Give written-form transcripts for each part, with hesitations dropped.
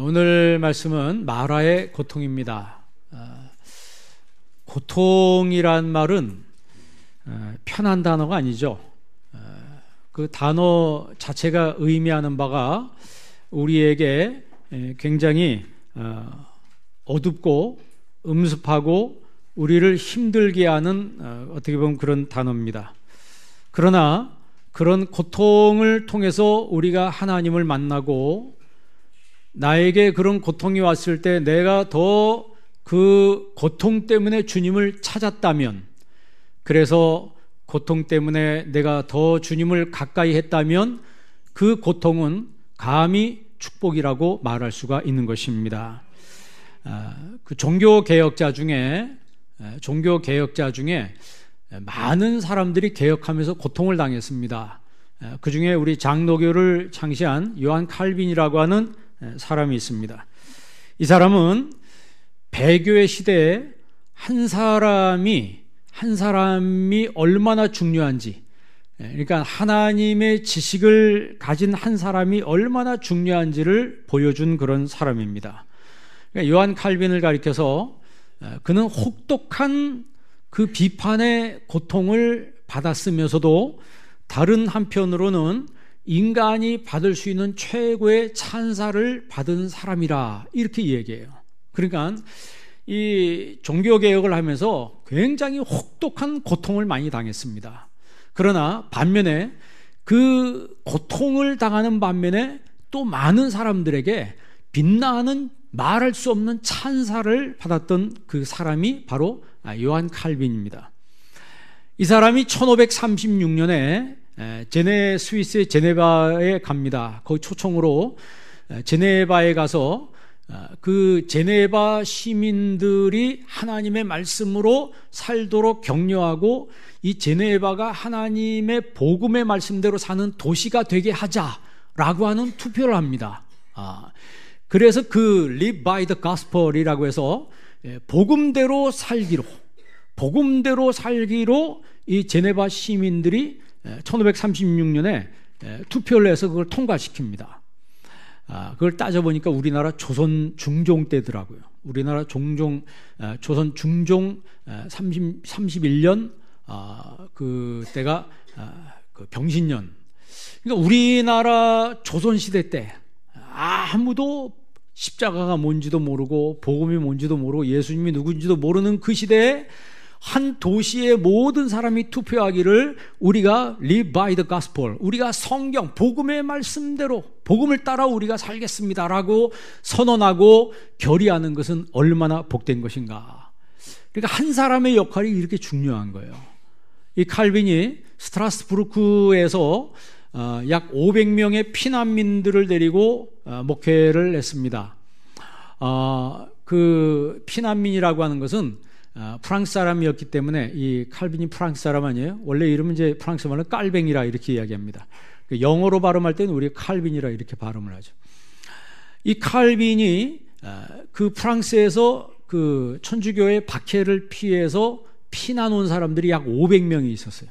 오늘 말씀은 마라의 고통입니다. 고통이란 말은 편한 단어가 아니죠. 그 단어 자체가 의미하는 바가 우리에게 굉장히 어둡고 음습하고 우리를 힘들게 하는 어떻게 보면 그런 단어입니다. 그러나 그런 고통을 통해서 우리가 하나님을 만나고 나에게 그런 고통이 왔을 때 내가 더 그 고통 때문에 주님을 찾았다면, 그래서 고통 때문에 내가 더 주님을 가까이 했다면 그 고통은 감히 축복이라고 말할 수가 있는 것입니다. 그 종교개혁자 중에 많은 사람들이 개혁하면서 고통을 당했습니다. 그 중에 우리 장로교를 창시한 요한 칼빈이라고 하는 사람이 있습니다. 이 사람은 배교의 시대에 한 사람이 얼마나 중요한지, 그러니까 하나님의 지식을 가진 한 사람이 얼마나 중요한지를 보여준 그런 사람입니다. 그러니까 요한 칼빈을 가리켜서 그는 혹독한 그 비판의 고통을 받았으면서도 다른 한편으로는 인간이 받을 수 있는 최고의 찬사를 받은 사람이라, 이렇게 얘기해요. 그러니까 이 종교개혁을 하면서 굉장히 혹독한 고통을 많이 당했습니다. 그러나 반면에 그 고통을 당하는 반면에 또 많은 사람들에게 빛나는 말할 수 없는 찬사를 받았던 그 사람이 바로 요한 칼빈입니다. 이 사람이 1536년에 스위스의 제네바에 갑니다. 거기 초청으로 제네바에 가서 그 제네바 시민들이 하나님의 말씀으로 살도록 격려하고 이 제네바가 하나님의 복음의 말씀대로 사는 도시가 되게 하자라고 하는 투표를 합니다. 그래서 그 Live by the Gospel이라고 해서 복음대로 살기로 이 제네바 시민들이 1536년에 투표를 해서 그걸 통과시킵니다. 그걸 따져보니까 우리나라 조선 중종 때더라고요. 우리나라 조선 중종 31년 그 때가 그 병신년. 그러니까 우리나라 조선시대 때 아무도 십자가가 뭔지도 모르고 복음이 뭔지도 모르고 예수님이 누군지도 모르는 그 시대에 한 도시의 모든 사람이 투표하기를 우리가 live by the gospel, 우리가 성경, 복음의 말씀대로 복음을 따라 우리가 살겠습니다라고 선언하고 결의하는 것은 얼마나 복된 것인가. 그러니까 한 사람의 역할이 이렇게 중요한 거예요. 이 칼빈이 스트라스부르크에서 약 500명의 피난민들을 데리고 목회를 했습니다. 그 피난민이라고 하는 것은 프랑스 사람이었기 때문에, 이 칼빈이 프랑스 사람 아니에요? 원래 이름은 이제 프랑스 말로 깔뱅이라 이렇게 이야기합니다. 영어로 발음할 때는 우리가 칼빈이라 이렇게 발음을 하죠. 이 칼빈이 그 프랑스에서 그 천주교의 박해를 피해서 피난 온 사람들이 약 500명이 있었어요.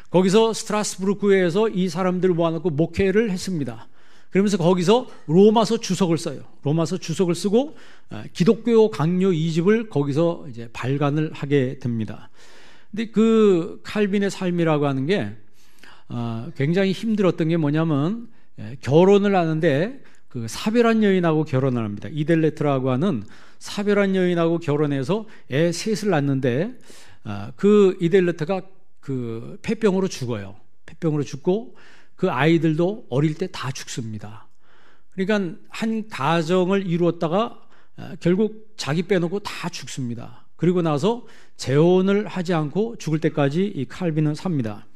거기서 스트라스부르크에서 이 사람들을 모아놓고 목회를 했습니다. 그러면서 거기서 로마서 주석을 써요. 로마서 주석을 쓰고 기독교 강요 2집을 거기서 이제 발간을 하게 됩니다. 근데 그 칼빈의 삶이라고 하는 게 굉장히 힘들었던 게 뭐냐면, 결혼을 하는데 그 사별한 여인하고 결혼을 합니다. 이델레트라고 하는 사별한 여인하고 결혼해서 애 셋을 낳는데 그 이델레트가 그 폐병으로 죽어요. 폐병으로 죽고 그 아이들도 어릴 때 다 죽습니다. 그러니까 한 가정을 이루었다가 결국 자기 빼놓고 다 죽습니다. 그리고 나서 재혼을 하지 않고 죽을 때까지 이 칼빈은 삽니다.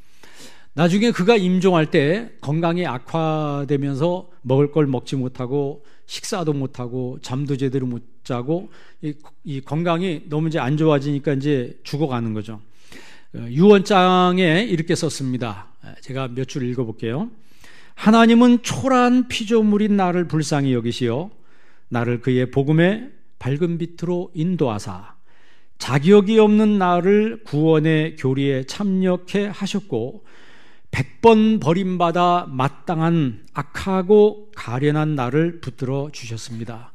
나중에 그가 임종할 때 건강이 악화되면서 먹을 걸 먹지 못하고 식사도 못하고 잠도 제대로 못 자고 이 건강이 너무 이제 안 좋아지니까 이제 죽어가는 거죠. 유언장에 이렇게 썼습니다. 제가 몇 줄 읽어볼게요. 하나님은 초라한 피조물인 나를 불쌍히 여기시어 나를 그의 복음의 밝은 빛으로 인도하사 자격이 없는 나를 구원의 교리에 참여케 하셨고 100번 버림받아 마땅한 악하고 가련한 나를 붙들어 주셨습니다.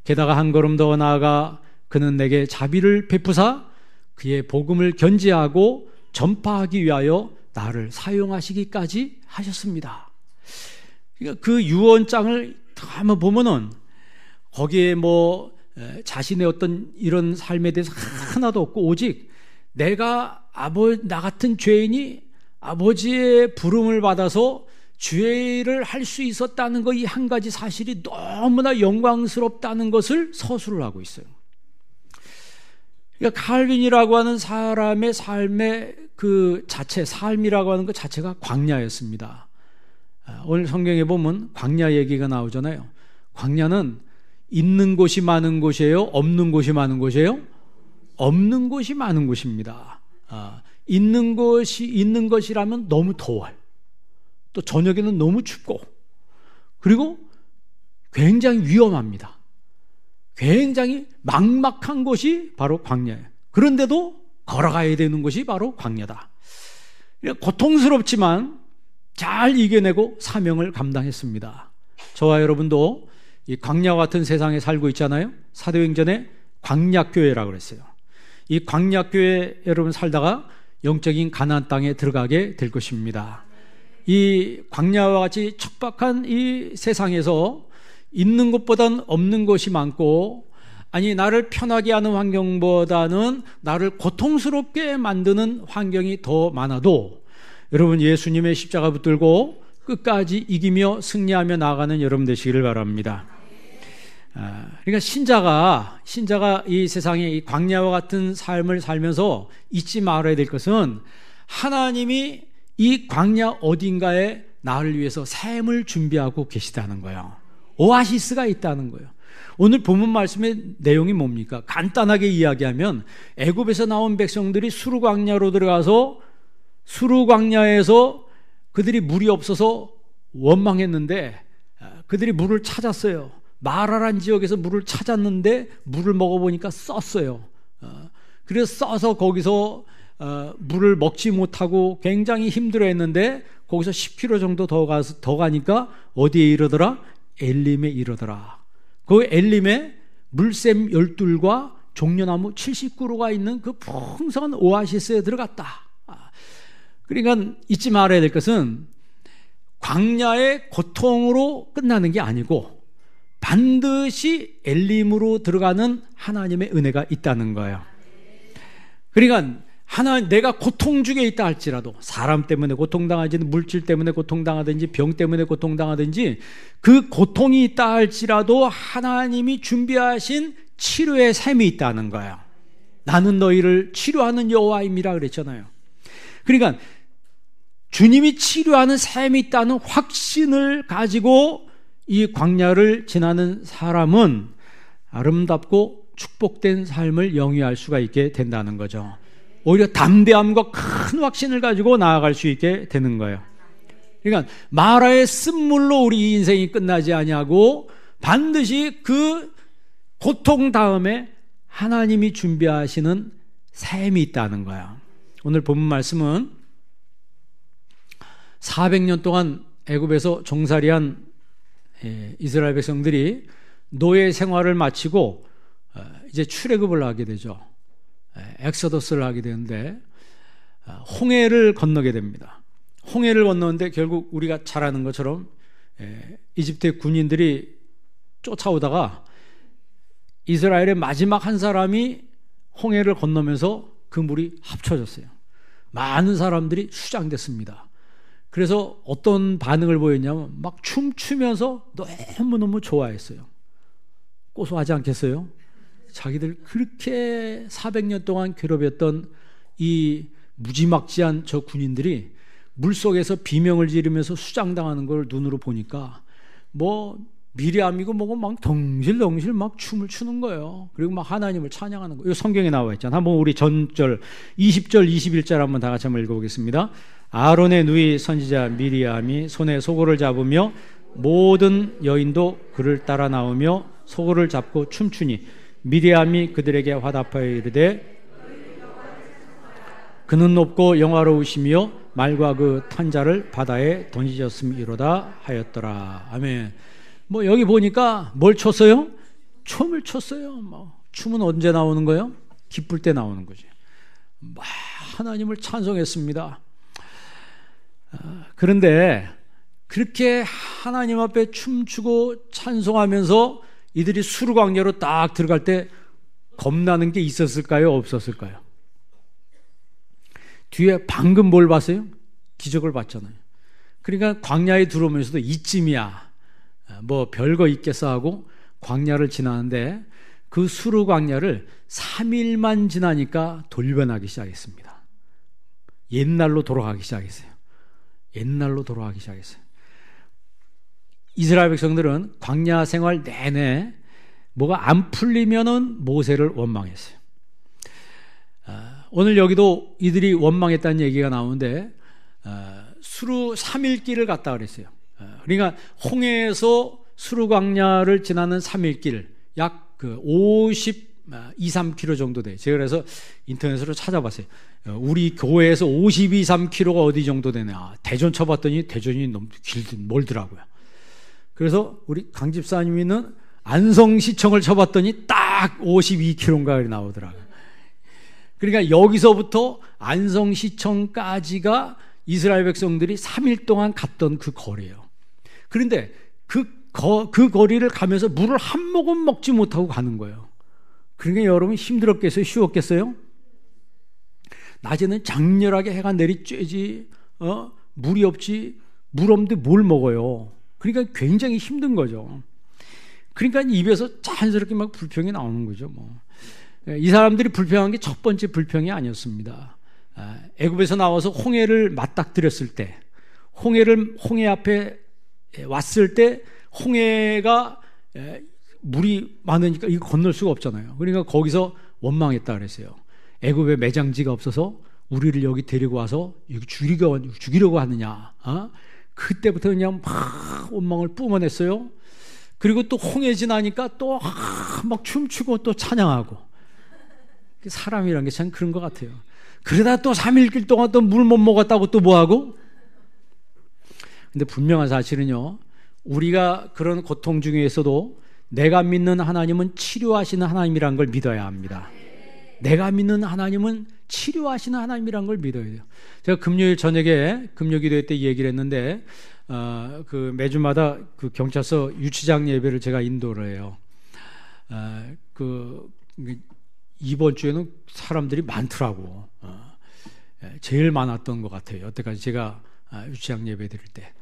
게다가 한 걸음 더 나아가 그는 내게 자비를 베푸사 그의 복음을 견지하고 전파하기 위하여 나를 사용하시기까지 하셨습니다. 그러니까 그 유언장을 한번 보면은 거기에 뭐 자신의 어떤 이런 삶에 대해서 하나도 없고 오직 내가 나 같은 죄인이 아버지의 부름을 받아서 죄를 할 수 있었다는 거 이 한 가지 사실이 너무나 영광스럽다는 것을 서술을 하고 있어요. 그러니까 칼빈이라고 하는 사람의 삶의 그 자체, 삶이라고 하는 것 자체가 광야였습니다. 오늘 성경에 보면 광야 얘기가 나오잖아요. 광야는 있는 곳이 많은 곳이에요? 없는 곳이 많은 곳이에요? 없는 곳이 많은 곳입니다. 있는 것이라면 너무 더워요. 또 저녁에는 너무 춥고, 그리고 굉장히 위험합니다. 굉장히 막막한 곳이 바로 광야예요. 그런데도 걸어가야 되는 곳이 바로 광야다. 고통스럽지만 잘 이겨내고 사명을 감당했습니다. 저와 여러분도 이 광야와 같은 세상에 살고 있잖아요. 사도행전에 광야교회라고 그랬어요. 이 광야교회 여러분 살다가 영적인 가나안 땅에 들어가게 될 것입니다. 이 광야와 같이 척박한 이 세상에서 있는 것보다는 없는 것이 많고, 아니 나를 편하게 하는 환경보다는 나를 고통스럽게 만드는 환경이 더 많아도 여러분 예수님의 십자가 붙들고 끝까지 이기며 승리하며 나아가는 여러분 되시기를 바랍니다. 그러니까 신자가 이 세상에 이 광야와 같은 삶을 살면서 잊지 말아야 될 것은 하나님이 이 광야 어딘가에 나를 위해서 샘을 준비하고 계시다는 거예요. 오아시스가 있다는 거예요. 오늘 본문 말씀의 내용이 뭡니까? 간단하게 이야기하면 애굽에서 나온 백성들이 수르 광야로 들어가서 수르 광야에서 그들이 물이 없어서 원망했는데 그들이 물을 찾았어요. 마라란 지역에서 물을 찾았는데 물을 먹어보니까 썼어요. 그래서 써서 거기서 물을 먹지 못하고 굉장히 힘들어했는데 거기서 10km 정도 더 가니까 어디에 이르더라? 엘림에 이르더라. 그 엘림에 물샘 12과 종려나무 70그루가 있는 그 풍성한 오아시스에 들어갔다. 그러니까 잊지 말아야 될 것은 광야의 고통으로 끝나는 게 아니고 반드시 엘림으로 들어가는 하나님의 은혜가 있다는 거예요. 그러니까 내가 고통 중에 있다 할지라도 사람 때문에 고통당하든지 물질 때문에 고통당하든지 병 때문에 고통당하든지 그 고통이 있다 할지라도 하나님이 준비하신 치료의 샘이 있다는 거예요. 나는 너희를 치료하는 여호와임이라 그랬잖아요. 그러니까 주님이 치료하는 샘이 있다는 확신을 가지고 이 광야를 지나는 사람은 아름답고 축복된 삶을 영위할 수가 있게 된다는 거죠. 오히려 담대함과 큰 확신을 가지고 나아갈 수 있게 되는 거예요. 그러니까 마라의 쓴물로 우리 인생이 끝나지 아니하고 반드시 그 고통 다음에 하나님이 준비하시는 샘이 있다는 거예요. 오늘 본문 말씀은 400년 동안 애굽에서 종살이한 이스라엘 백성들이 노예 생활을 마치고 이제 출애굽을 하게 되죠. 엑소더스를 하게 되는데 홍해를 건너게 됩니다. 홍해를 건너는데 결국 우리가 잘 아는 것처럼 이집트의 군인들이 쫓아오다가 이스라엘의 마지막 한 사람이 홍해를 건너면서 그 물이 합쳐졌어요. 많은 사람들이 수장됐습니다. 그래서 어떤 반응을 보였냐면 막 춤추면서 너무너무 좋아했어요. 고소하지 않겠어요? 자기들 그렇게 400년 동안 괴롭혔던 이 무지막지한 저 군인들이 물속에서 비명을 지르면서 수장당하는 걸 눈으로 보니까 뭐 미리암이고 뭐고 막 덩실덩실 막 춤을 추는 거예요. 그리고 막 하나님을 찬양하는 거예요. 이거 성경에 나와 있잖아요. 한번 우리 전절 20절 21절 한번 다 같이 한번 읽어보겠습니다. 아론의 누이 선지자 미리암이 손에 소고를 잡으며 모든 여인도 그를 따라 나오며 소고를 잡고 춤추니 미리암이 그들에게 화답하여 이르되 그는 높고 영화로우시며 말과 그 탄자를 바다에 던지셨음이로다 하였더라. 아멘. 뭐 여기 보니까 뭘 췄어요? 춤을 췄어요. 춤은 언제 나오는 거예요? 기쁠 때 나오는 거지. 막 하나님을 찬송했습니다. 그런데 그렇게 하나님 앞에 춤추고 찬송하면서 이들이 수르광야로 딱 들어갈 때 겁나는 게 있었을까요? 없었을까요? 뒤에 방금 뭘 봤어요? 기적을 봤잖아요. 그러니까 광야에 들어오면서도 이쯤이야, 뭐 별거 있겠어 하고 광야를 지나는데 그 수르 광야를 3일만 지나니까 돌변하기 시작했습니다. 옛날로 돌아가기 시작했어요. 옛날로 돌아가기 시작했어요. 이스라엘 백성들은 광야 생활 내내 뭐가 안 풀리면은 모세를 원망했어요. 오늘 여기도 이들이 원망했다는 얘기가 나오는데 수르 3일 길을 갔다 그랬어요. 그러니까 홍해에서 수르 광야를 지나는 3일 길, 약 52, 3km 정도 돼요. 제가 그래서 인터넷으로 찾아봤어요. 우리 교회에서 52, 3km가 어디 정도 되냐. 대전 쳐봤더니 대전이 너무 멀더라고요. 그래서 우리 강 집사님이는 안성시청을 쳐봤더니 딱 52km인가 나오더라고요. 그러니까 여기서부터 안성시청까지가 이스라엘 백성들이 3일 동안 갔던 그 거리예요. 그런데 그 거리를 가면서 물을 한 모금 먹지 못하고 가는 거예요. 그러니까 여러분 힘들었겠어요? 쉬웠겠어요? 낮에는 장렬하게 해가 내리쬐지, 물이 없지, 물 없는데 뭘 먹어요? 그러니까 굉장히 힘든 거죠. 그러니까 입에서 자연스럽게 막 불평이 나오는 거죠. 이 사람들이 불평한 게 첫 번째 불평이 아니었습니다. 애굽에서 나와서 홍해를 맞닥뜨렸을 때, 홍해 앞에 왔을 때 홍해가 물이 많으니까 이거 건널 수가 없잖아요. 그러니까 거기서 원망했다 그랬어요. 애굽에 매장지가 없어서 우리를 여기 데리고 와서 죽이려고 하느냐. 그때부터 그냥 막 원망을 뿜어냈어요. 그리고 또 홍해 지나니까 또 막 춤추고 또 찬양하고. 사람이란 게 참 그런 것 같아요. 그러다 또 3일 길 동안 또 물 못 먹었다고 또 뭐하고? 근데 분명한 사실은요, 우리가 그런 고통 중에서도 내가 믿는 하나님은 치료하시는 하나님이라는 걸 믿어야 합니다. 내가 믿는 하나님은 치료하시는 하나님이라는 걸 믿어야 돼요. 제가 금요일 저녁에 금요기도회 때 얘기를 했는데, 그 매주마다 그 경찰서 유치장 예배를 제가 인도를 해요. 이번 주에는 사람들이 많더라고. 제일 많았던 것 같아요. 여태까지 제가 유치장 예배 드릴 때.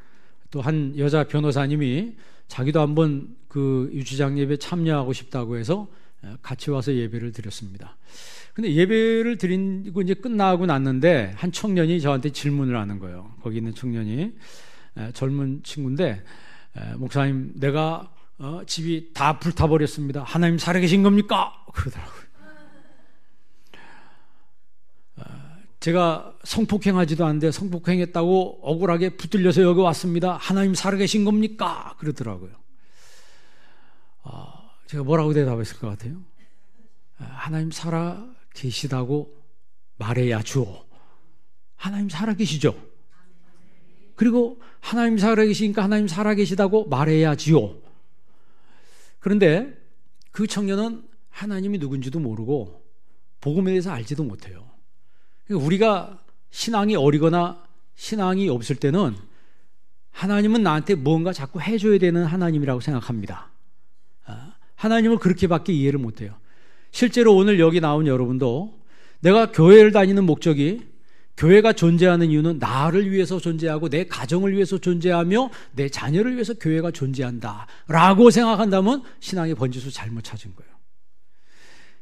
또 한 여자 변호사님이 자기도 한번 그 유치장 예배 참여하고 싶다고 해서 같이 와서 예배를 드렸습니다. 근데 예배를 드리고 이제 끝나고 났는데 한 청년이 저한테 질문을 하는 거예요. 거기 있는 청년이 젊은 친구인데, 목사님, 내가 집이 다 불타버렸습니다. 하나님 살아계신 겁니까? 그러더라고요. 제가 성폭행하지도 않는데 성폭행했다고 억울하게 붙들려서 여기 왔습니다. 하나님 살아계신 겁니까? 그러더라고요. 제가 뭐라고 대답했을 것 같아요? 하나님 살아계시다고 말해야 주오. 하나님 살아계시죠? 그리고 하나님 살아계시니까 하나님 살아계시다고 말해야지요. 그런데 그 청년은 하나님이 누군지도 모르고 복음에 대해서 알지도 못해요. 우리가 신앙이 어리거나 신앙이 없을 때는 하나님은 나한테 뭔가 자꾸 해줘야 되는 하나님이라고 생각합니다. 하나님을 그렇게밖에 이해를 못해요. 실제로 오늘 여기 나온 여러분도 내가 교회를 다니는 목적이, 교회가 존재하는 이유는 나를 위해서 존재하고 내 가정을 위해서 존재하며 내 자녀를 위해서 교회가 존재한다 라고 생각한다면 신앙의 번지수 잘못 찾은 거예요.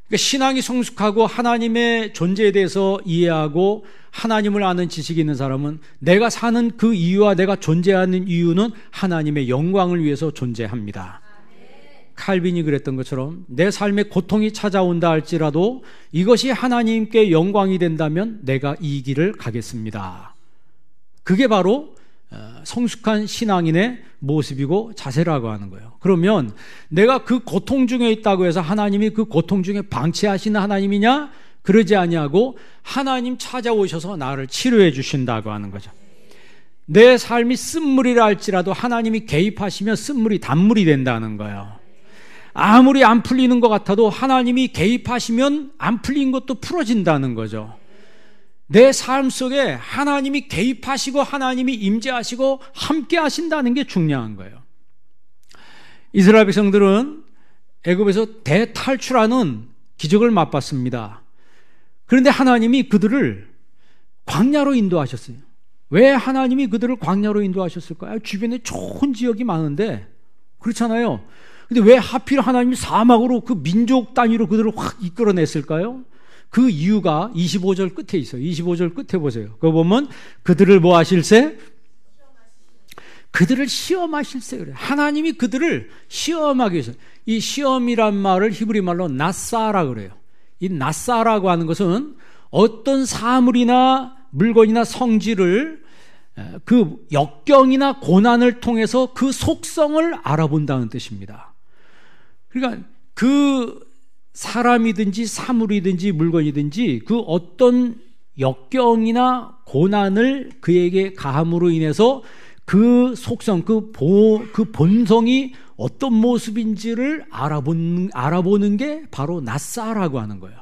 그러니까 신앙이 성숙하고 하나님의 존재에 대해서 이해하고 하나님을 아는 지식이 있는 사람은 내가 사는 그 이유와 내가 존재하는 이유는 하나님의 영광을 위해서 존재합니다. 칼빈이 그랬던 것처럼 내 삶에 고통이 찾아온다 할지라도 이것이 하나님께 영광이 된다면 내가 이 길을 가겠습니다. 그게 바로 성숙한 신앙인의 모습이고 자세라고 하는 거예요. 그러면 내가 그 고통 중에 있다고 해서 하나님이 그 고통 중에 방치하시는 하나님이냐? 그러지 아니하고 하나님 찾아오셔서 나를 치료해 주신다고 하는 거죠. 내 삶이 쓴물이라 할지라도 하나님이 개입하시면 쓴물이 단물이 된다는 거예요. 아무리 안 풀리는 것 같아도 하나님이 개입하시면 안 풀린 것도 풀어진다는 거죠. 내 삶 속에 하나님이 개입하시고 하나님이 임재하시고 함께 하신다는 게 중요한 거예요. 이스라엘 백성들은 애굽에서 대탈출하는 기적을 맛봤습니다. 그런데 하나님이 그들을 광야로 인도하셨어요. 왜 하나님이 그들을 광야로 인도하셨을까요? 주변에 좋은 지역이 많은데, 그렇잖아요. 근데 왜 하필 하나님이 사막으로 그 민족 단위로 그들을 확 이끌어냈을까요? 그 이유가 25절 끝에 있어요. 25절 끝에 보세요. 그거 보면 그들을 뭐 하실세? 그들을 시험하실세 그래요. 하나님이 그들을 시험하기 위해서. 이 시험이란 말을 히브리 말로 나사라 그래요. 이 나사라고 하는 것은 어떤 사물이나 물건이나 성질을 그 역경이나 고난을 통해서 그 속성을 알아본다는 뜻입니다. 그러니까 그 사람이든지 사물이든지 물건이든지 그 어떤 역경이나 고난을 그에게 가함으로 인해서 그 속성, 그 본성이 어떤 모습인지를 알아보는 게 바로 나사라고 하는 거예요.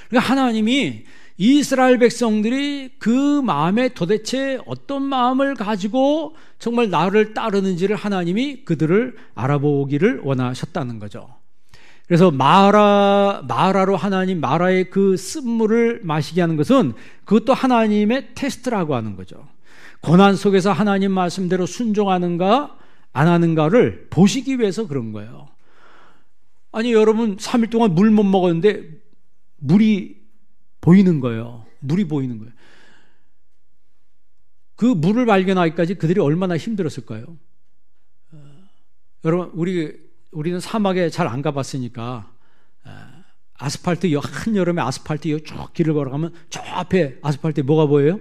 그러니까 하나님이 이스라엘 백성들이 그 마음에 도대체 어떤 마음을 가지고 정말 나를 따르는지를 하나님이 그들을 알아보기를 원하셨다는 거죠. 그래서 마라로 하나님 마라의 그 쓴물을 마시게 하는 것은 그것도 하나님의 테스트라고 하는 거죠. 고난 속에서 하나님 말씀대로 순종하는가 안 하는가를 보시기 위해서 그런 거예요. 아니 여러분 3일 동안 물 못 먹었는데 물이 보이는 거예요. 물이 보이는 거예요. 그 물을 발견하기까지 그들이 얼마나 힘들었을까요? 여러분 우리는 사막에 잘 안 가봤으니까 아스팔트 한여름에 아스팔트 쭉 길을 걸어가면 저 앞에 아스팔트에 뭐가 보여요?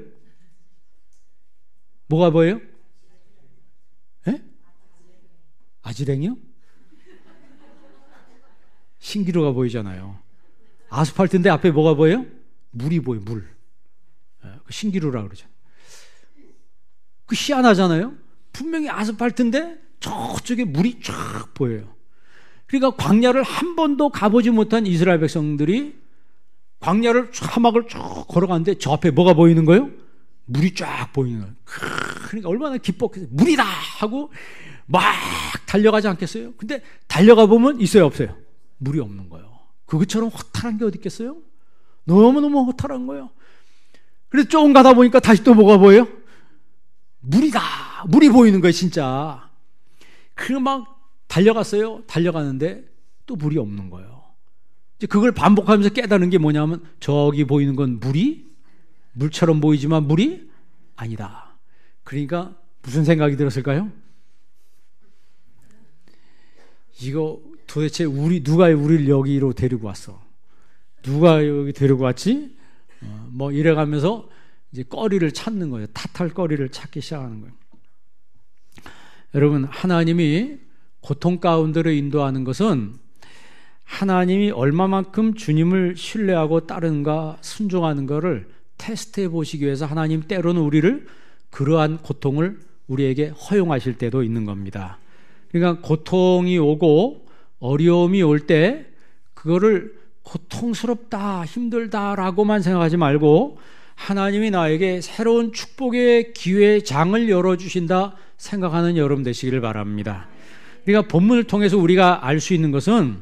뭐가 보여요? 예? 아지랭이요? 신기루가 보이잖아요. 아스팔트인데 앞에 뭐가 보여요? 물이 보여요. 물. 신기루라 그러죠. 그 희한하잖아요. 분명히 아스팔트인데 저쪽에 물이 쫙 보여요. 그러니까 광야를 한 번도 가보지 못한 이스라엘 백성들이 광야를 사막을 쭉 걸어가는데 저 앞에 뭐가 보이는 거예요? 물이 쫙 보이는 거예요. 그러니까 얼마나 기뻤겠어요. 물이다 하고 막 달려가지 않겠어요? 근데 달려가 보면 있어요, 없어요? 물이 없는 거예요. 그것처럼 허탈한 게 어디 있겠어요? 너무너무 허탈한 거예요. 그래서 조금 가다 보니까 다시 또 뭐가 보여요? 물이다. 물이 보이는 거예요, 진짜. 그리고 막 달려갔어요. 달려가는데 또 물이 없는 거예요. 이제 그걸 반복하면서 깨달은 게 뭐냐면 저기 보이는 건 물처럼 보이지만 물이 아니다. 그러니까 무슨 생각이 들었을까요? 이거 도대체 누가 우리를 여기로 데리고 왔어? 누가 여기 데리고 왔지? 뭐 이래가면서 이제 거리를 찾는 거예요. 탓할 거리를 찾기 시작하는 거예요. 여러분, 하나님이 고통 가운데로 인도하는 것은 하나님이 얼마만큼 주님을 신뢰하고 따르는가 순종하는 것을 테스트해 보시기 위해서 하나님 때로는 우리를 그러한 고통을 우리에게 허용하실 때도 있는 겁니다. 그러니까 고통이 오고 어려움이 올 때 그거를 고통스럽다, 힘들다라고만 생각하지 말고 하나님이 나에게 새로운 축복의 기회의 장을 열어주신다 생각하는 여러분 되시기를 바랍니다. 그러니까 본문을 통해서 우리가 알 수 있는 것은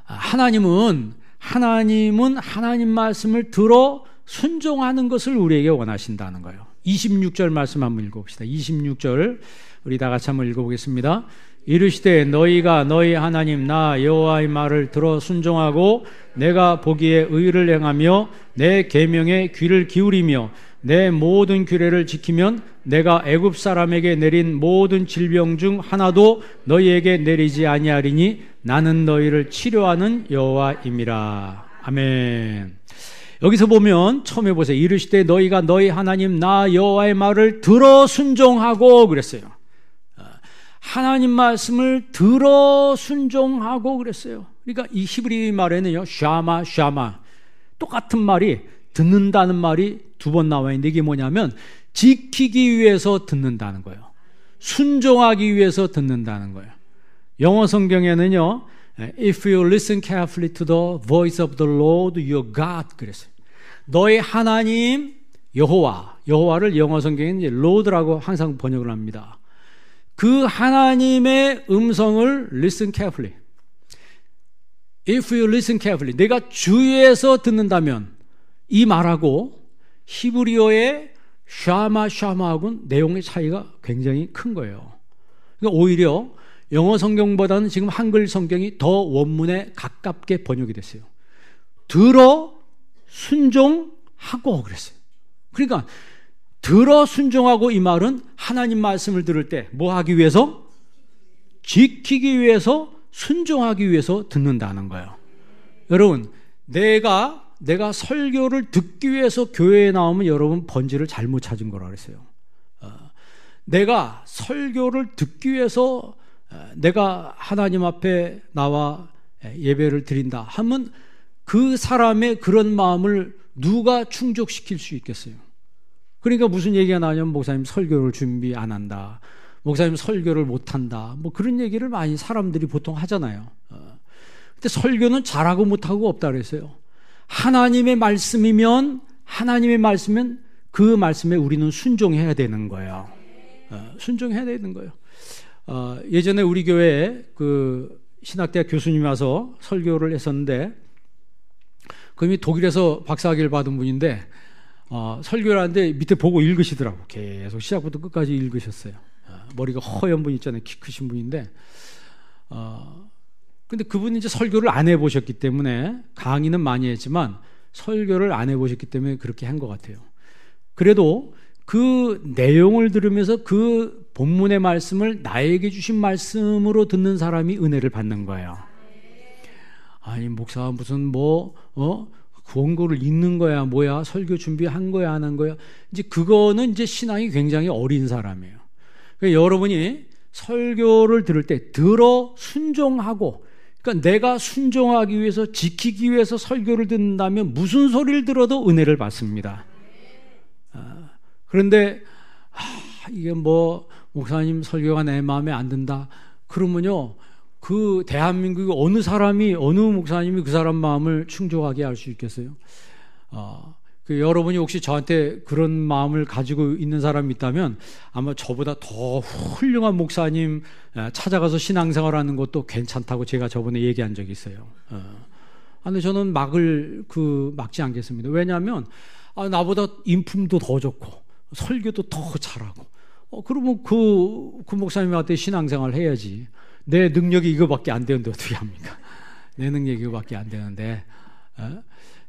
하나님은 하나님 말씀을 들어 순종하는 것을 우리에게 원하신다는 거예요. 26절 말씀 한번 읽어봅시다. 26절 우리 다 같이 한번 읽어보겠습니다. 이르시되 너희가 너희 하나님 나 여호와의 말을 들어 순종하고 내가 보기에 의를 행하며 내 계명에 귀를 기울이며 내 모든 규례를 지키면 내가 애굽 사람에게 내린 모든 질병 중 하나도 너희에게 내리지 아니하리니 나는 너희를 치료하는 여호와임이라. 아멘. 여기서 보면 처음에 보세요. 이르시되 너희가 너희 하나님 나 여호와의 말을 들어 순종하고 그랬어요. 하나님 말씀을 들어 순종하고 그랬어요. 그러니까 이 히브리 말에는요, 샤마 똑같은 말이 듣는다는 말이 두 번 나와 있는데 이게 뭐냐면 지키기 위해서 듣는다는 거예요. 순종하기 위해서 듣는다는 거예요. 영어 성경에는요, If you listen carefully to the voice of the Lord your God 그랬어요. 너의 하나님 여호와를 영어 성경에는 이제 Lord라고 항상 번역을 합니다. 그 하나님의 음성을 listen carefully. If you listen carefully, 내가 주의해서 듣는다면 이 말하고 히브리어의 샤마하고는 내용의 차이가 굉장히 큰 거예요. 그러니까 오히려 영어 성경보다는 지금 한글 성경이 더 원문에 가깝게 번역이 됐어요. 들어 순종하고 그랬어요. 그러니까 들어 순종하고 이 말은 하나님 말씀을 들을 때 뭐 하기 위해서? 지키기 위해서, 순종하기 위해서 듣는다는 거예요. 여러분, 내가 설교를 듣기 위해서 교회에 나오면 여러분 번지를 잘못 찾은 거라 그랬어요. 내가 설교를 듣기 위해서 내가 하나님 앞에 나와 예배를 드린다 하면 그 사람의 그런 마음을 누가 충족시킬 수 있겠어요? 그러니까 무슨 얘기가 나냐면 목사님 설교를 준비 안 한다, 목사님 설교를 못 한다, 뭐 그런 얘기를 많이 사람들이 보통 하잖아요. 근데 설교는 잘하고 못하고 없다 그랬어요. 하나님의 말씀이면 그 말씀에 우리는 순종해야 되는 거예요. 순종해야 되는 거예요. 예전에 우리 교회에 그 신학대학 교수님이 와서 설교를 했었는데, 그분이 독일에서 박사학위를 받은 분인데 설교를 하는데 밑에 보고 읽으시더라고. 계속 시작부터 끝까지 읽으셨어요. 머리가 허연 분 있잖아요. 키 크신 분인데 근데 그분이 이제 설교를 안 해보셨기 때문에, 강의는 많이 했지만 설교를 안 해보셨기 때문에 그렇게 한 것 같아요. 그래도 그 내용을 들으면서 그 본문의 말씀을 나에게 주신 말씀으로 듣는 사람이 은혜를 받는 거예요. 아니 목사 무슨 원고를 읽는 거야 뭐야, 설교 준비한 거야 안 한 거야, 이제 그거는 이제 신앙이 굉장히 어린 사람이에요. 그러니까 여러분이 설교를 들을 때 들어 순종하고, 그러니까 내가 순종하기 위해서, 지키기 위해서 설교를 듣는다면 무슨 소리를 들어도 은혜를 받습니다. 그런데 이게 목사님 설교가 내 마음에 안 든다 그러면요, 그 대한민국 어느 목사님이 그 사람 마음을 충족하게 할 수 있겠어요? 여러분이 혹시 저한테 그런 마음을 가지고 있는 사람이 있다면 아마 저보다 더 훌륭한 목사님 찾아가서 신앙생활하는 것도 괜찮다고 제가 저번에 얘기한 적이 있어요. 근데 저는 막지 않겠습니다. 왜냐하면 나보다 인품도 더 좋고 설교도 더 잘하고 그러면 그 목사님한테 신앙생활 해야지. 내 능력이 이거밖에 안 되는데 어떻게 합니까? 내 능력이 이거밖에 안 되는데.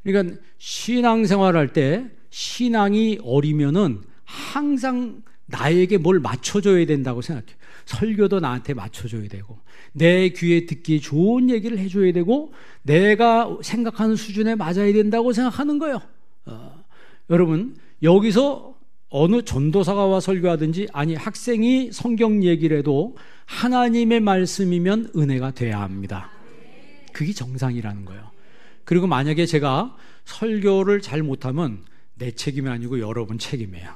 그러니까 신앙생활할 때 신앙이 어리면은 항상 나에게 뭘 맞춰줘야 된다고 생각해요. 설교도 나한테 맞춰줘야 되고, 내 귀에 듣기 좋은 얘기를 해줘야 되고, 내가 생각하는 수준에 맞아야 된다고 생각하는 거예요. 여러분, 여기서 어느 전도사가 와 설교하든지, 아니 학생이 성경 얘기를 해도 하나님의 말씀이면 은혜가 돼야 합니다. 그게 정상이라는 거예요. 그리고 만약에 제가 설교를 잘 못하면 내 책임이 아니고 여러분 책임이에요.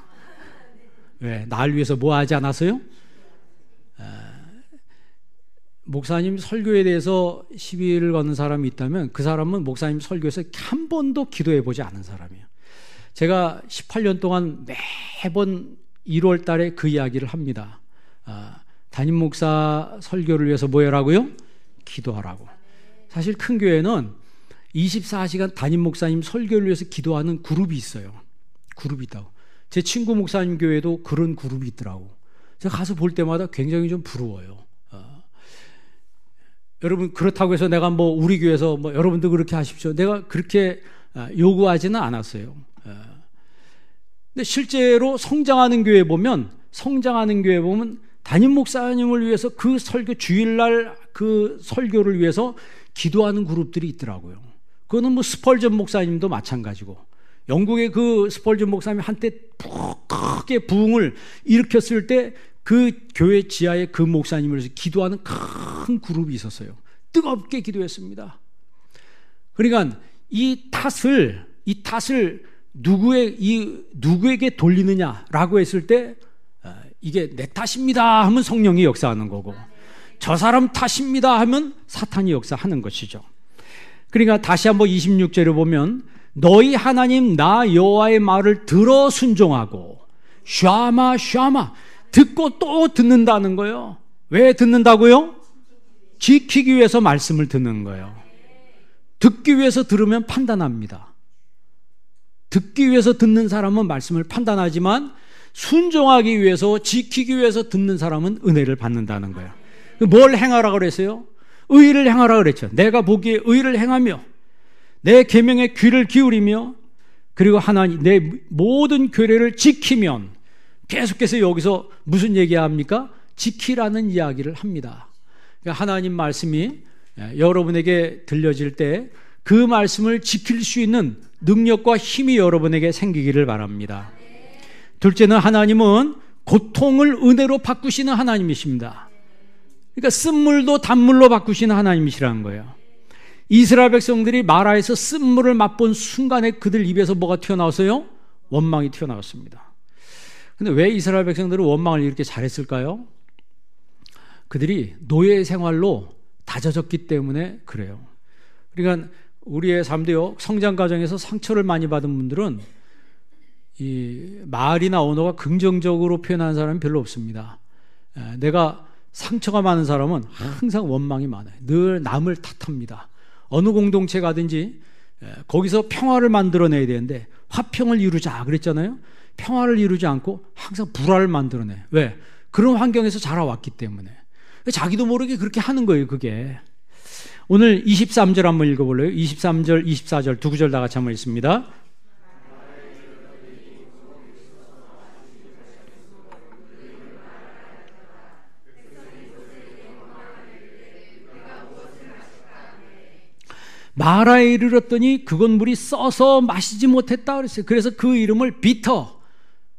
왜? 날 위해서 뭐 하지 않았어요? 목사님 설교에 대해서 시비를 거는 사람이 있다면 그 사람은 목사님 설교에서 한 번도 기도해 보지 않은 사람이에요. 제가 18년 동안 매번 1월 달에 그 이야기를 합니다. 담임 목사 설교를 위해서 뭐 하라고요? 기도하라고. 사실 큰 교회는 24시간 담임 목사님 설교를 위해서 기도하는 그룹이 있어요. 그룹이 있다고. 제 친구 목사님 교회도 그런 그룹이 있더라고. 제가 가서 볼 때마다 굉장히 좀 부러워요. 여러분, 그렇다고 해서 내가 우리 교회에서 여러분도 그렇게 하십시오, 내가 그렇게 요구하지는 않았어요. 근데 실제로 성장하는 교회 보면 담임 목사님을 위해서 그 설교, 주일날 그 설교를 위해서 기도하는 그룹들이 있더라고요. 그거는 스펄전 목사님도 마찬가지고, 영국의 그 스펄전 목사님이 한때 크게 부흥을 일으켰을 때 그 교회 지하에 그 목사님을 위해서 기도하는 큰 그룹이 있었어요. 뜨겁게 기도했습니다. 그러니까 이 탓을 누구에게 돌리느냐라고 했을 때 이게 내 탓입니다 하면 성령이 역사하는 거고, 저 사람 탓입니다 하면 사탄이 역사하는 것이죠. 그러니까 다시 한번 26절에 보면 너희 하나님 나 여호와의 말을 들어 순종하고 샤마 듣고 또 듣는다는 거예요. 왜 듣는다고요? 지키기 위해서 말씀을 듣는 거예요. 듣기 위해서 들으면 판단합니다. 듣기 위해서 듣는 사람은 말씀을 판단하지만 순종하기 위해서 지키기 위해서 듣는 사람은 은혜를 받는다는 거예요. 뭘 행하라고 그랬어요? 의를 행하라고 그랬죠. 내가 보기에 의를 행하며 내 계명에 귀를 기울이며 그리고 하나님 내 모든 규례를 지키면 계속해서 여기서 무슨 얘기합니까? 지키라는 이야기를 합니다. 그러니까 하나님 말씀이 여러분에게 들려질 때 그 말씀을 지킬 수 있는 능력과 힘이 여러분에게 생기기를 바랍니다. 둘째는 하나님은 고통을 은혜로 바꾸시는 하나님이십니다. 그러니까 쓴물도 단물로 바꾸시는 하나님이시라는 거예요. 이스라엘 백성들이 마라에서 쓴물을 맛본 순간에 그들 입에서 뭐가 튀어나왔어요? 원망이 튀어나왔습니다. 근데 왜 이스라엘 백성들은 원망을 이렇게 잘했을까요? 그들이 노예 생활로 다져졌기 때문에 그래요. 그러니까 우리의 삶도요, 성장 과정에서 상처를 많이 받은 분들은 이 말이나 언어가 긍정적으로 표현하는 사람이 별로 없습니다. 내가 상처가 많은 사람은 항상 원망이 많아요. 늘 남을 탓합니다. 어느 공동체 가든지 거기서 평화를 만들어내야 되는데 화평을 이루자 그랬잖아요. 평화를 이루지 않고 항상 불화를 만들어내. 왜? 그런 환경에서 자라왔기 때문에. 자기도 모르게 그렇게 하는 거예요, 그게. 오늘 23절 한번 읽어볼래요? 23절, 24절 두 구절 다 같이 한번 읽습니다. 마라에 이르렀더니 그건 물이 써서 마시지 못했다 그랬어요. 그래서 그 이름을 비터,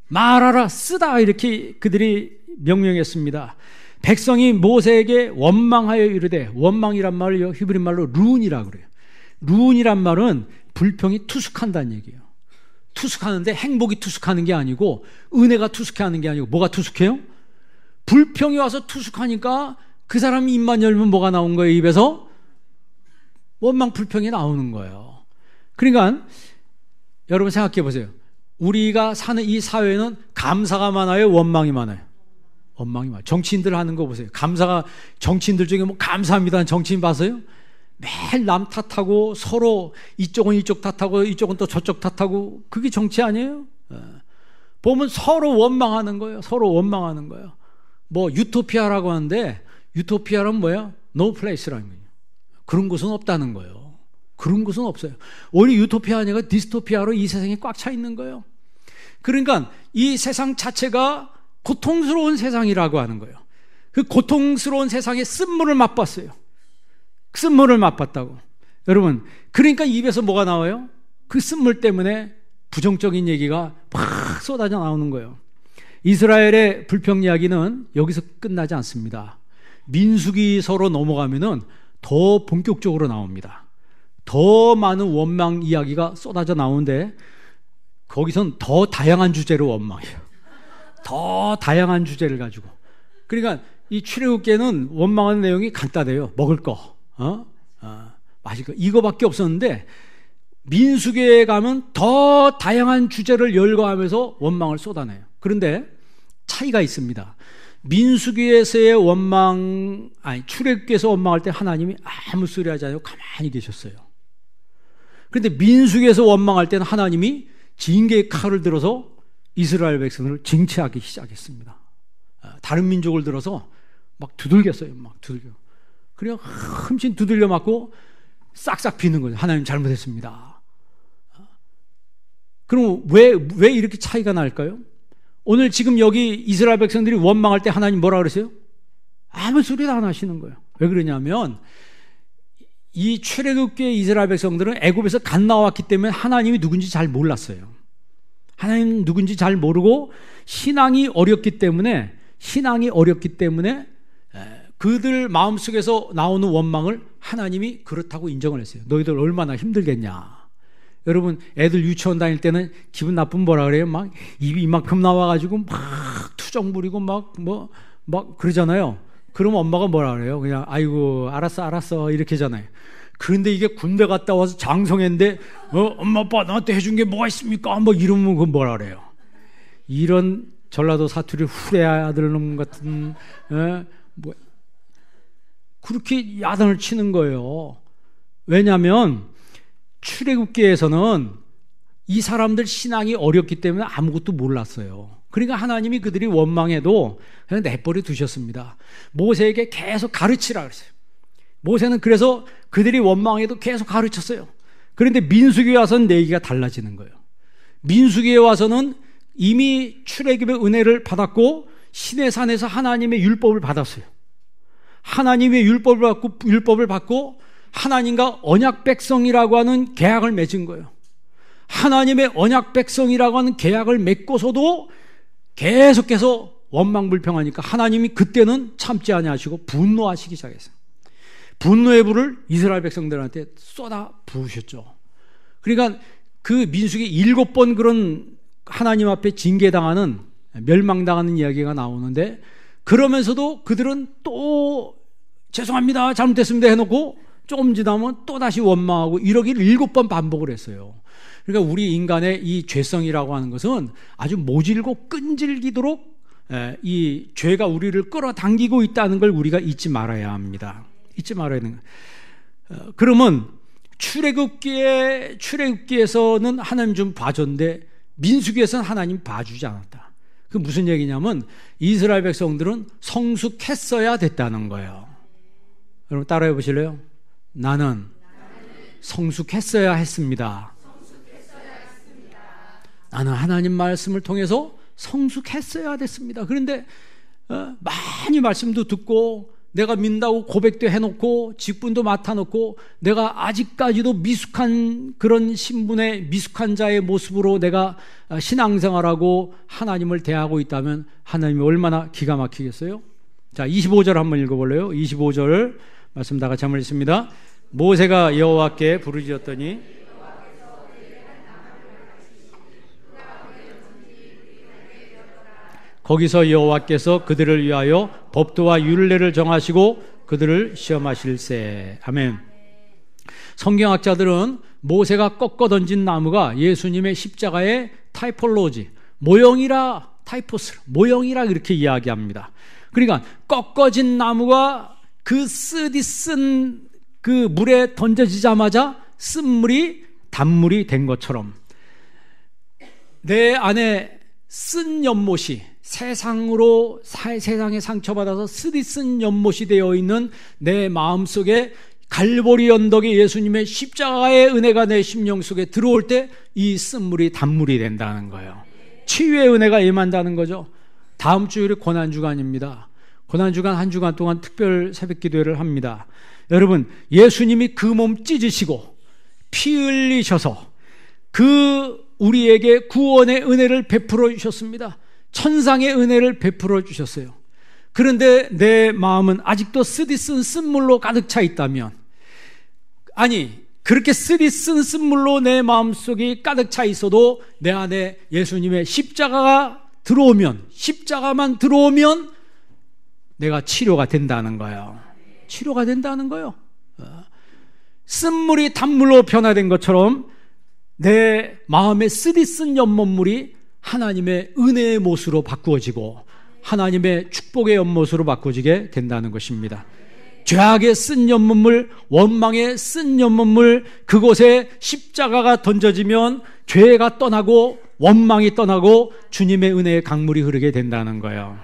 마라라, 쓰다 이렇게 그들이 명명했습니다. 백성이 모세에게 원망하여 이르되, 원망이란 말을 히브리 말로 룬이라고 그래요. 룬이란 말은 불평이 투숙한다는 얘기예요. 투숙하는데 행복이 투숙하는 게 아니고 은혜가 투숙하는 게 아니고 뭐가 투숙해요? 불평이 와서 투숙하니까 그 사람이 입만 열면 뭐가 나온 거예요? 입에서 원망 불평이 나오는 거예요. 그러니까 여러분 생각해 보세요. 우리가 사는 이 사회는 감사가 많아요? 원망이 많아요? 원망이 많아요. 정치인들 하는 거 보세요. 감사가, 정치인들 중에 뭐 감사합니다는 정치인 봤어요? 매일 남 탓하고 서로 이쪽은 이쪽 탓하고 이쪽은 또 저쪽 탓하고 그게 정치 아니에요? 보면 서로 원망하는 거예요. 서로 원망하는 거예요. 뭐 유토피아라고 하는데 유토피아는 뭐야? No place라는 거예요. 그런 곳은 없다는 거예요. 그런 곳은 없어요. 오히려 유토피아 아니라 디스토피아로 이 세상이 꽉 차 있는 거예요. 그러니까 이 세상 자체가 고통스러운 세상이라고 하는 거예요. 그 고통스러운 세상에 쓴물을 맛봤어요. 쓴물을 맛봤다고. 여러분, 그러니까 입에서 뭐가 나와요? 그 쓴물 때문에 부정적인 얘기가 막 쏟아져 나오는 거예요. 이스라엘의 불평 이야기는 여기서 끝나지 않습니다. 민수기서로 넘어가면은 더 본격적으로 나옵니다. 더 많은 원망 이야기가 쏟아져 나오는데 거기선 더 다양한 주제로 원망해요. 더 다양한 주제를 가지고. 그러니까 이 출애굽기에는 원망하는 내용이 간단해요. 먹을 거, 마실 거, 이거밖에 없었는데 민수기에 가면 더 다양한 주제를 열거하면서 원망을 쏟아내요. 그런데 차이가 있습니다. 민수기에서의 원망, 아니 출애굽기에서 원망할 때 하나님이 아무 소리 하지 않고 가만히 계셨어요. 그런데 민수기에서 원망할 때는 하나님이 징계의 칼을 들어서 이스라엘 백성을 징치하기 시작했습니다. 다른 민족을 들어서 막 두들겼어요. 막 두들겨. 그냥 흠씬 두들려 맞고 싹싹 비는 거예요. 하나님 잘못했습니다. 그럼 왜 이렇게 차이가 날까요? 오늘 지금 여기 이스라엘 백성들이 원망할 때 하나님 뭐라 그러세요? 아무 소리도 안 하시는 거예요. 왜 그러냐면 이 출애굽기의 이스라엘 백성들은 애굽에서 갓 나왔기 때문에 하나님이 누군지 잘 몰랐어요. 하나님 누군지 잘 모르고 신앙이 어렵기 때문에 그들 마음속에서 나오는 원망을 하나님이 그렇다고 인정을 했어요. 너희들 얼마나 힘들겠냐. 여러분 애들 유치원 다닐 때는 기분 나쁘면 뭐라 그래요? 막 입이 이만큼 나와가지고 막 투정 부리고 막 그러잖아요. 그럼 엄마가 뭐라 그래요? 그냥 아이고 알았어 이렇게잖아요. 그런데 이게 군대 갔다 와서 장성했는데 엄마 아빠 나한테 해준 게 뭐가 있습니까? 뭐 이러면 그건 뭐라 그래요? 이런 전라도 사투리 후레 아들놈 같은 뭐 그렇게 야단을 치는 거예요. 왜냐하면 출애굽기에서는 이 사람들 신앙이 어렵기 때문에 아무것도 몰랐어요. 그러니까 하나님이 그들이 원망해도 그냥 내버려 두셨습니다. 모세에게 계속 가르치라 그랬어요. 모세는 그래서 그들이 원망해도 계속 가르쳤어요. 그런데 민수기에 와서는 내기가 달라지는 거예요. 민수기에 와서는 이미 출애굽의 은혜를 받았고 시내산에서 하나님의 율법을 받았어요. 하나님의 율법을 받고 하나님과 언약 백성이라고 하는 계약을 맺은 거예요. 하나님의 언약 백성이라고 하는 계약을 맺고서도 계속해서 원망불평하니까 하나님이 그때는 참지 아니하시고 분노하시기 시작했어요. 분노의 불을 이스라엘 백성들한테 쏟아 부으셨죠. 그러니까 그 민수기 7번 그런 하나님 앞에 징계당하는 멸망당하는 이야기가 나오는데 그러면서도 그들은 또 죄송합니다 잘못됐습니다 해놓고 조금 지나면 또 다시 원망하고 이러기를 7번 반복을 했어요. 그러니까 우리 인간의 이 죄성이라고 하는 것은 아주 모질고 끈질기도록 이 죄가 우리를 끌어당기고 있다는 걸 우리가 잊지 말아야 합니다. 잊지 말아야 되는 거예요. 그러면 출애굽기에서는 하나님 좀 봐줬는데 민수기에서는 하나님 봐주지 않았다. 그 무슨 얘기냐면 이스라엘 백성들은 성숙했어야 됐다는 거예요. 여러분 따라해 보실래요? 나는 성숙했어야 했습니다. 나는 하나님 말씀을 통해서 성숙했어야 됐습니다. 그런데 많이 말씀도 듣고 내가 믿는다고 고백도 해놓고 직분도 맡아놓고 내가 아직까지도 미숙한 그런 신분의 미숙한 자의 모습으로 내가 신앙생활하고 하나님을 대하고 있다면 하나님이 얼마나 기가 막히겠어요? 자, 25절 한번 읽어볼래요? 25절 말씀 다 같이 한번 읽습니다. 모세가 여호와께 부르짖었더니 거기서 여호와께서 그들을 위하여 법도와 율례를 정하시고 그들을 시험하실세. 아멘. 성경학자들은 모세가 꺾어 던진 나무가 예수님의 십자가의 타이폴로지, 모형이라, 타이포스, 모형이라 이렇게 이야기합니다. 그러니까 꺾어진 나무가 그 쓰디 쓴 그 물에 던져지자마자 쓴물이 단물이 된 것처럼 내 안에 쓴 연못이 세상에 상처받아서 쓰디 쓴 연못이 되어 있는 내 마음속에 갈보리 언덕에 예수님의 십자가의 은혜가 내 심령 속에 들어올 때 이 쓴물이 단물이 된다는 거예요. 치유의 은혜가 임한다는 거죠. 다음 주일이 고난주간입니다. 고난주간 한 주간 동안 특별 새벽기도회를 합니다. 여러분, 예수님이 그 몸 찢으시고 피 흘리셔서 그 우리에게 구원의 은혜를 베풀어 주셨습니다. 천상의 은혜를 베풀어 주셨어요. 그런데 내 마음은 아직도 쓰디 쓴 쓴물로 가득 차 있다면, 아니 그렇게 쓰디 쓴 쓴물로 내 마음속이 가득 차 있어도 내 안에 예수님의 십자가가 들어오면, 십자가만 들어오면 내가 치료가 된다는 거예요. 치료가 된다는 거예요. 쓴물이 단물로 변화된 것처럼 내 마음의 쓰디 쓴 연못물이 하나님의 은혜의 못으로 바꾸어지고 하나님의 축복의 연못으로 바꾸어지게 된다는 것입니다. 죄악의 쓴 연못물, 원망의 쓴 연못물, 그곳에 십자가가 던져지면 죄가 떠나고 원망이 떠나고 주님의 은혜의 강물이 흐르게 된다는 거예요.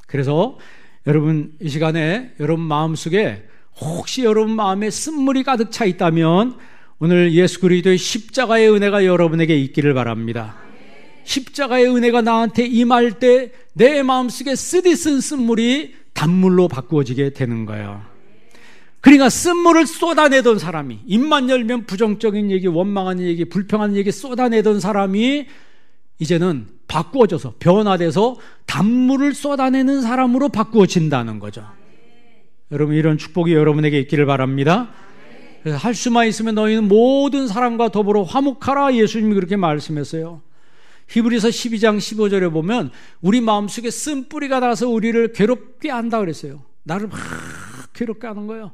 그래서 여러분 이 시간에 여러분 마음속에 혹시 여러분 마음에 쓴물이 가득 차 있다면 오늘 예수 그리스도의 십자가의 은혜가 여러분에게 있기를 바랍니다. 십자가의 은혜가 나한테 임할 때 내 마음속에 쓰디 쓴 쓴물이 단물로 바꾸어지게 되는 거예요. 그러니까 쓴물을 쏟아내던 사람이, 입만 열면 부정적인 얘기, 원망하는 얘기, 불평하는 얘기 쏟아내던 사람이 이제는 바꾸어져서 변화돼서 단물을 쏟아내는 사람으로 바꾸어진다는 거죠. 여러분 이런 축복이 여러분에게 있기를 바랍니다. 그래서 할 수만 있으면 너희는 모든 사람과 더불어 화목하라, 예수님이 그렇게 말씀했어요. 히브리서 12장 15절에 보면 우리 마음속에 쓴뿌리가 나서 우리를 괴롭게 한다 그랬어요. 나를 막 괴롭게 하는 거예요.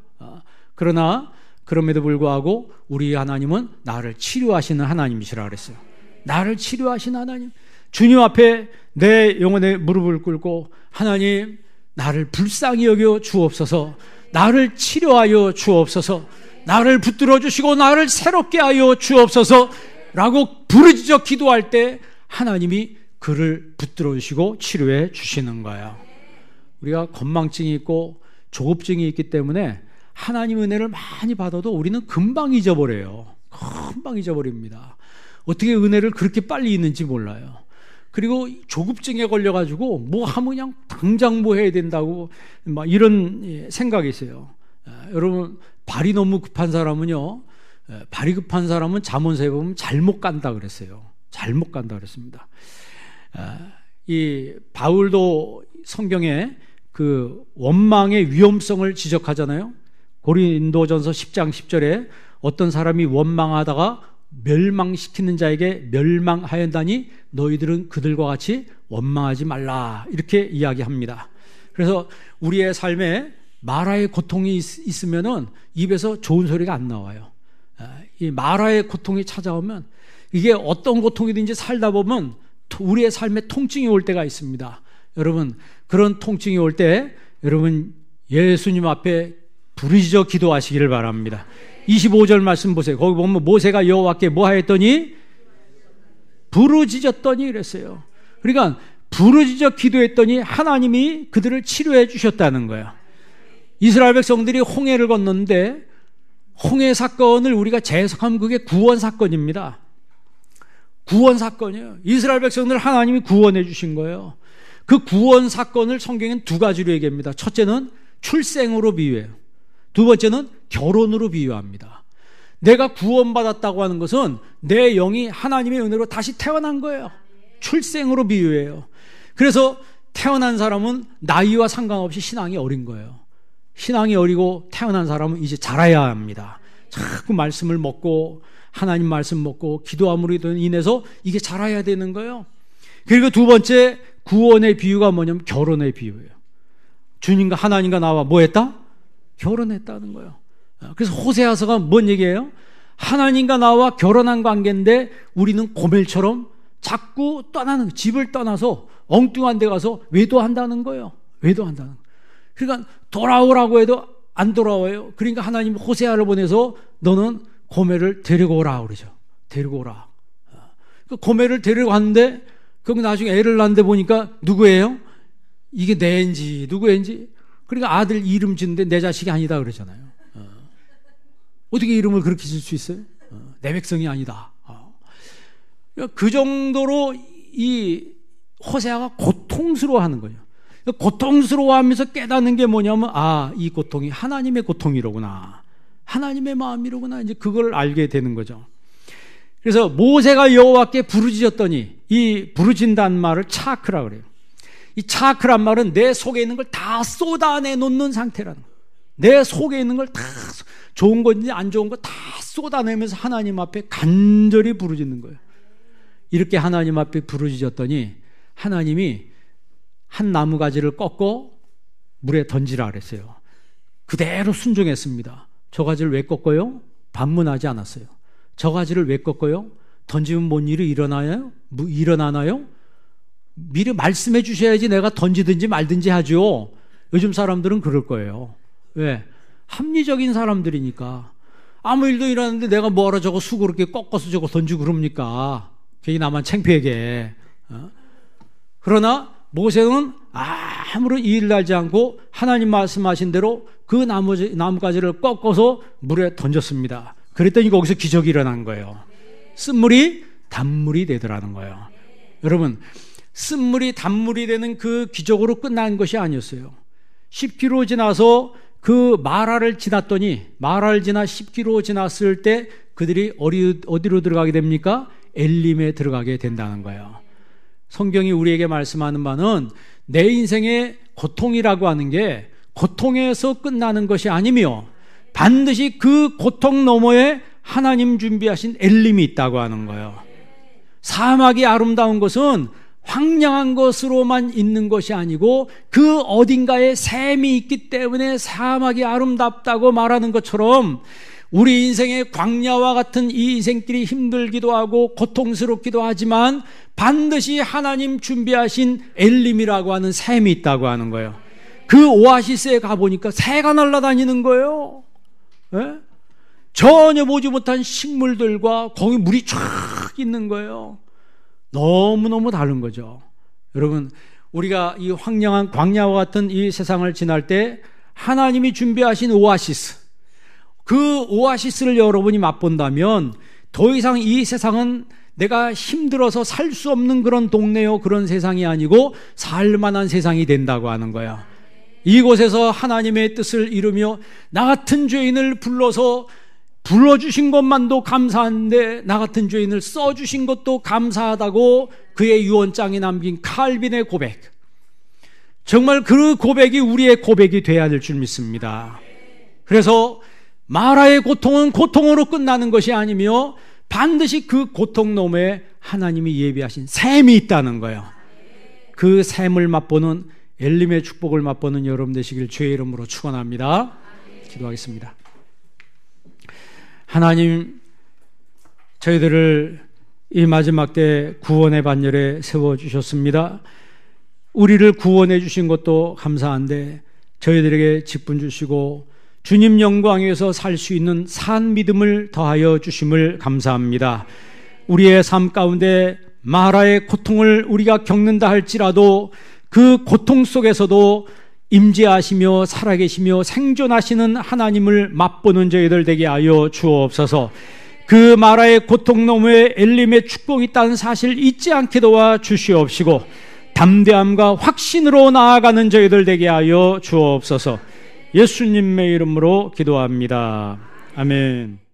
그러나 그럼에도 불구하고 우리 하나님은 나를 치료하시는 하나님이시라 그랬어요. 나를 치료하시는 하나님. 주님 앞에 내 영혼의 무릎을 꿇고 하나님 나를 불쌍히 여겨 주옵소서, 나를 치료하여 주옵소서, 나를 붙들어 주시고 나를 새롭게 하여 주옵소서 라고 부르짖어 기도할 때 하나님이 그를 붙들어 주시고 치료해 주시는 거예요. 우리가 건망증이 있고 조급증이 있기 때문에 하나님 은혜를 많이 받아도 우리는 금방 잊어버려요. 금방 잊어버립니다. 어떻게 은혜를 그렇게 빨리 잊는지 몰라요. 그리고 조급증에 걸려가지고 뭐 하면 그냥 당장 뭐 해야 된다고 막 이런 생각이 있어요. 여러분, 발이 너무 급한 사람은요, 발이 급한 사람은 잠언서에 보면 잘못 간다 그랬어요. 잘못 간다 그랬습니다. 이 바울도 성경에 그 원망의 위험성을 지적하잖아요. 고린도전서 10장 10절에 어떤 사람이 원망하다가 멸망시키는 자에게 멸망하였다니 너희들은 그들과 같이 원망하지 말라, 이렇게 이야기합니다. 그래서 우리의 삶에 마라의 고통이 있으면은 입에서 좋은 소리가 안 나와요. 이 마라의 고통이 찾아오면 이게 어떤 고통이든지 살다 보면 우리의 삶에 통증이 올 때가 있습니다. 여러분, 그런 통증이 올 때 여러분 예수님 앞에 부르짖어 기도하시기를 바랍니다. 25절 말씀 보세요. 거기 보면 모세가 여호와께 뭐 하였더니 부르짖었더니 그랬어요. 그러니까 부르짖어 기도했더니 하나님이 그들을 치료해 주셨다는 거예요. 이스라엘 백성들이 홍해를 건넜는데 홍해 사건을 우리가 재해석하면 그게 구원 사건입니다. 구원 사건이에요. 이스라엘 백성들을 하나님이 구원해 주신 거예요. 그 구원 사건을 성경엔 두 가지로 얘기합니다. 첫째는 출생으로 비유해요. 두 번째는 결혼으로 비유합니다. 내가 구원받았다고 하는 것은 내 영이 하나님의 은혜로 다시 태어난 거예요. 출생으로 비유해요. 그래서 태어난 사람은 나이와 상관없이 신앙이 어린 거예요. 신앙이 어리고 태어난 사람은 이제 자라야 합니다. 자꾸 말씀을 먹고 하나님 말씀 먹고 기도함으로 인해서 이게 자라야 되는 거예요. 그리고 두 번째 구원의 비유가 뭐냐면 결혼의 비유예요. 주님과 하나님과 나와 뭐 했다? 결혼했다는 거예요. 그래서 호세아서가 뭔 얘기예요? 하나님과 나와 결혼한 관계인데 우리는 고멜처럼 자꾸 떠나는, 집을 떠나서 엉뚱한 데 가서 외도한다는 거예요. 외도한다는 거예요. 그러니까 돌아오라고 해도 안 돌아와요. 그러니까 하나님 호세아를 보내서 너는 고멜을 데리고 오라 그러죠. 데리고 오라. 그 고멜을 데리고 갔는데 그럼 나중에 애를 낳는데 보니까 누구예요? 이게 내 애인지 누구 애인지. 그러니까 아들 이름 짓는데 내 자식이 아니다 그러잖아요. 어떻게 이름을 그렇게 질 수 있어요? 내 백성이 아니다. 그 정도로 이 호세아가 고통스러워하는 거예요. 고통스러워하면서 깨닫는 게 뭐냐면 이 고통이 하나님의 고통이로구나, 하나님의 마음이로구나, 이제 그걸 알게 되는 거죠. 그래서 모세가 여호와께 부르짖었더니, 이 부르짖는다는 말을 차크라 그래요. 이 차크란 말은 내 속에 있는 걸 다 쏟아내 놓는 상태라는 거예요. 내 속에 있는 걸 다, 좋은 건지 안 좋은 거 다 쏟아내면서 하나님 앞에 간절히 부르짖는 거예요. 이렇게 하나님 앞에 부르짖었더니 하나님이 한 나무가지를 꺾고 물에 던지라 그랬어요. 그대로 순종했습니다. 저 가지를 왜 꺾어요? 반문하지 않았어요. 저 가지를 왜 꺾어요? 던지면 뭔 일이 일어나나요? 미리 말씀해 주셔야지 내가 던지든지 말든지 하죠. 요즘 사람들은 그럴 거예요. 왜? 합리적인 사람들이니까. 아무 일도 일어났는데 내가 뭐하러 저거 수그럽게 꺾어서 저거 던지고 그럽니까? 괜히 나만 창피하게. 그러나 모세는 아무런 일을 하지 않고 하나님 말씀하신 대로 그 나무가지를 꺾어서 물에 던졌습니다. 그랬더니 거기서 기적이 일어난 거예요. 쓴물이 단물이 되더라는 거예요. 여러분, 쓴물이 단물이 되는 그 기적으로 끝난 것이 아니었어요. 10km 지나서 그 마라를 지났더니, 마라를 지나 10km 지났을 때 그들이 어디로 들어가게 됩니까? 엘림에 들어가게 된다는 거예요. 성경이 우리에게 말씀하는 바는 내 인생의 고통이라고 하는 게 고통에서 끝나는 것이 아니며 반드시 그 고통 너머에 하나님 준비하신 엘림이 있다고 하는 거예요. 사막이 아름다운 것은 황량한 것으로만 있는 것이 아니고 그 어딘가에 샘이 있기 때문에 사막이 아름답다고 말하는 것처럼 우리 인생의 광야와 같은 이 인생길이 힘들기도 하고 고통스럽기도 하지만 반드시 하나님 준비하신 엘림이라고 하는 샘이 있다고 하는 거예요. 그 오아시스에 가보니까 새가 날아다니는 거예요. 예? 전혀 보지 못한 식물들과 거기 물이 쫙 있는 거예요. 너무너무 다른 거죠. 여러분, 우리가 이 황량한 광야와 같은 이 세상을 지날 때 하나님이 준비하신 오아시스, 그 오아시스를 여러분이 맛본다면 더 이상 이 세상은 내가 힘들어서 살 수 없는 그런 동네요, 그런 세상이 아니고 살만한 세상이 된다고 하는 거야. 이곳에서 하나님의 뜻을 이루며 나 같은 죄인을 불러주신 것만도 감사한데 나 같은 죄인을 써주신 것도 감사하다고 그의 유언장에 남긴 칼빈의 고백, 정말 그 고백이 우리의 고백이 되어야 될 줄 믿습니다. 그래서 마라의 고통은 고통으로 끝나는 것이 아니며 반드시 그 고통 너머에 하나님이 예비하신 샘이 있다는 거예요. 그 샘을 맛보는 엘림의 축복을 맛보는 여러분 되시길 주의 이름으로 축원합니다. 기도하겠습니다. 하나님, 저희들을 이 마지막 때 구원의 반열에 세워주셨습니다. 우리를 구원해 주신 것도 감사한데 저희들에게 직분 주시고 주님 영광 위에서 살 수 있는 산 믿음을 더하여 주심을 감사합니다. 우리의 삶 가운데 마라의 고통을 우리가 겪는다 할지라도 그 고통 속에서도 임재하시며 살아계시며 생존하시는 하나님을 맛보는 저희들 되게 하여 주옵소서. 그 마라의 고통 너머에 엘림의 축복이 있다는 사실 잊지 않게 도와 주시옵시고 담대함과 확신으로 나아가는 저희들 되게 하여 주옵소서. 예수님의 이름으로 기도합니다. 아멘.